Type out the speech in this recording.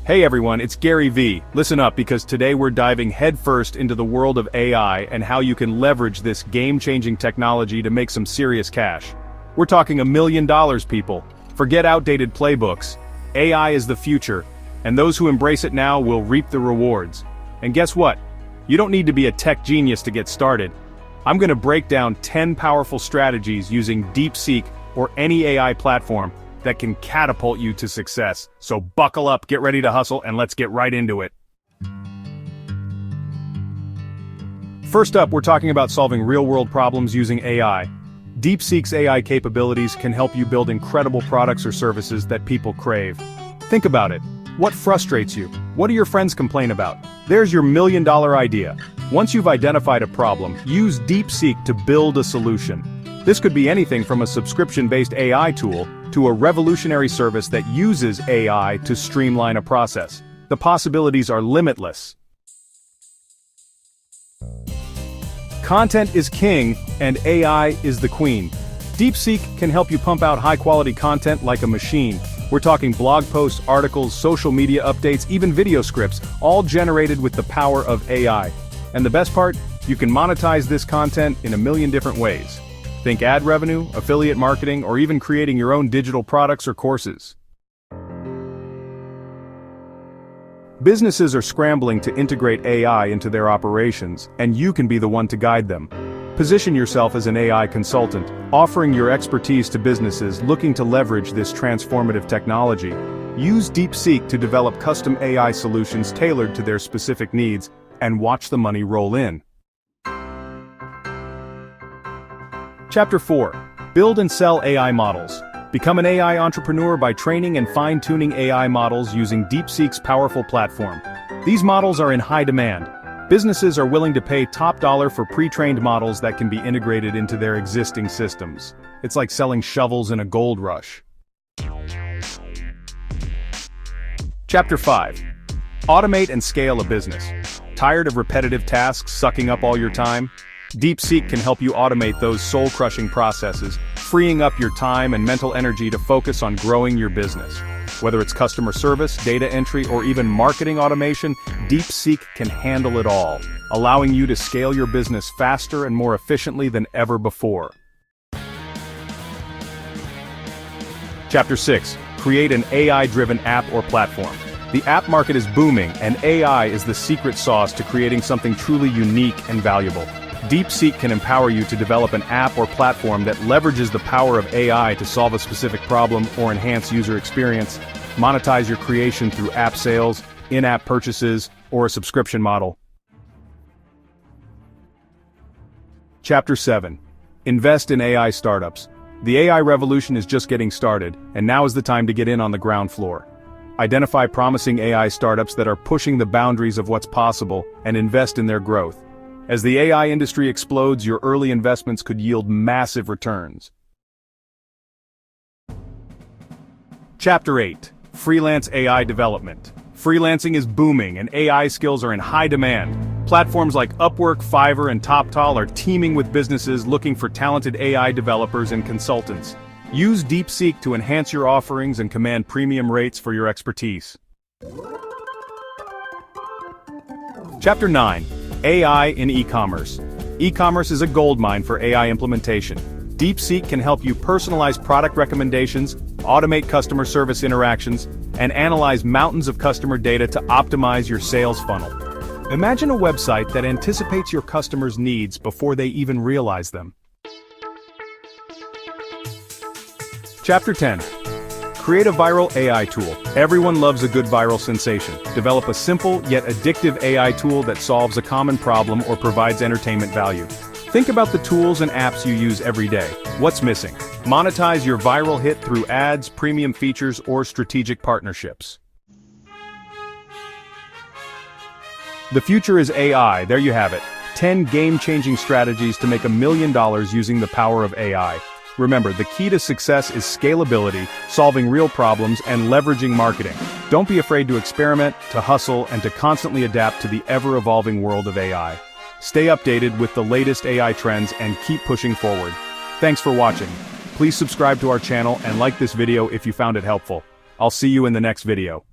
Hey everyone, it's Gary V. Listen up because today we're diving headfirst into the world of AI and how you can leverage this game-changing technology to make some serious cash. We're talking $1 million, people. Forget outdated playbooks. AI is the future, and those who embrace it now will reap the rewards. And guess what? You don't need to be a tech genius to get started. I'm going to break down 10 powerful strategies using DeepSeek or any AI platform that can catapult you to success. So buckle up, get ready to hustle, and let's get right into it. First up, we're talking about solving real-world problems using AI. DeepSeek's AI capabilities can help you build incredible products or services that people crave. Think about it. What frustrates you? What do your friends complain about? There's your $1 million idea. Once you've identified a problem, use DeepSeek to build a solution. This could be anything from a subscription-based AI tool to a revolutionary service that uses AI to streamline a process. The possibilities are limitless. Content is king, and AI is the queen. DeepSeek can help you pump out high-quality content like a machine. We're talking blog posts, articles, social media updates, even video scripts, all generated with the power of AI. And the best part? You can monetize this content in 1 million different ways. Think ad revenue, affiliate marketing, or even creating your own digital products or courses. Businesses are scrambling to integrate AI into their operations, and you can be the one to guide them. Position yourself as an AI consultant, offering your expertise to businesses looking to leverage this transformative technology. Use DeepSeek to develop custom AI solutions tailored to their specific needs, and watch the money roll in. Chapter 4. Build and sell AI models. Become an AI entrepreneur by training and fine-tuning AI models using DeepSeek's powerful platform. These models are in high demand. Businesses are willing to pay top dollar for pre-trained models that can be integrated into their existing systems. It's like selling shovels in a gold rush. Chapter 5. Automate and scale a business. Tired of repetitive tasks sucking up all your time? DeepSeek can help you automate those soul-crushing processes, freeing up your time and mental energy to focus on growing your business. Whether it's customer service, data entry, or even marketing automation, DeepSeek can handle it all, allowing you to scale your business faster and more efficiently than ever before. Chapter 6. Create an AI-driven app or platform. The app market is booming, and AI is the secret sauce to creating something truly unique and valuable. DeepSeek can empower you to develop an app or platform that leverages the power of AI to solve a specific problem or enhance user experience. Monetize your creation through app sales, in-app purchases, or a subscription model. Chapter 7. Invest in AI startups. The AI revolution is just getting started, and now is the time to get in on the ground floor. Identify promising AI startups that are pushing the boundaries of what's possible and invest in their growth. As the AI industry explodes, your early investments could yield massive returns. Chapter 8. Freelance AI development. Freelancing is booming and AI skills are in high demand. Platforms like Upwork, Fiverr, and TopTal are teeming with businesses looking for talented AI developers and consultants. Use DeepSeek to enhance your offerings and command premium rates for your expertise. Chapter 9. AI in e-commerce. E-commerce is a goldmine for AI implementation. DeepSeek can help you personalize product recommendations, automate customer service interactions, and analyze mountains of customer data to optimize your sales funnel. Imagine a website that anticipates your customers' needs before they even realize them. Chapter 10. Create a viral AI tool. Everyone loves a good viral sensation. Develop a simple yet addictive AI tool that solves a common problem or provides entertainment value. Think about the tools and apps you use every day. What's missing? Monetize your viral hit through ads, premium features, or strategic partnerships. The future is AI. There you have it. 10 game-changing strategies to make $1 million using the power of AI. Remember, the key to success is scalability, solving real problems, and leveraging marketing. Don't be afraid to experiment, to hustle, and to constantly adapt to the ever-evolving world of AI. Stay updated with the latest AI trends and keep pushing forward. Thanks for watching. Please subscribe to our channel and like this video if you found it helpful. I'll see you in the next video.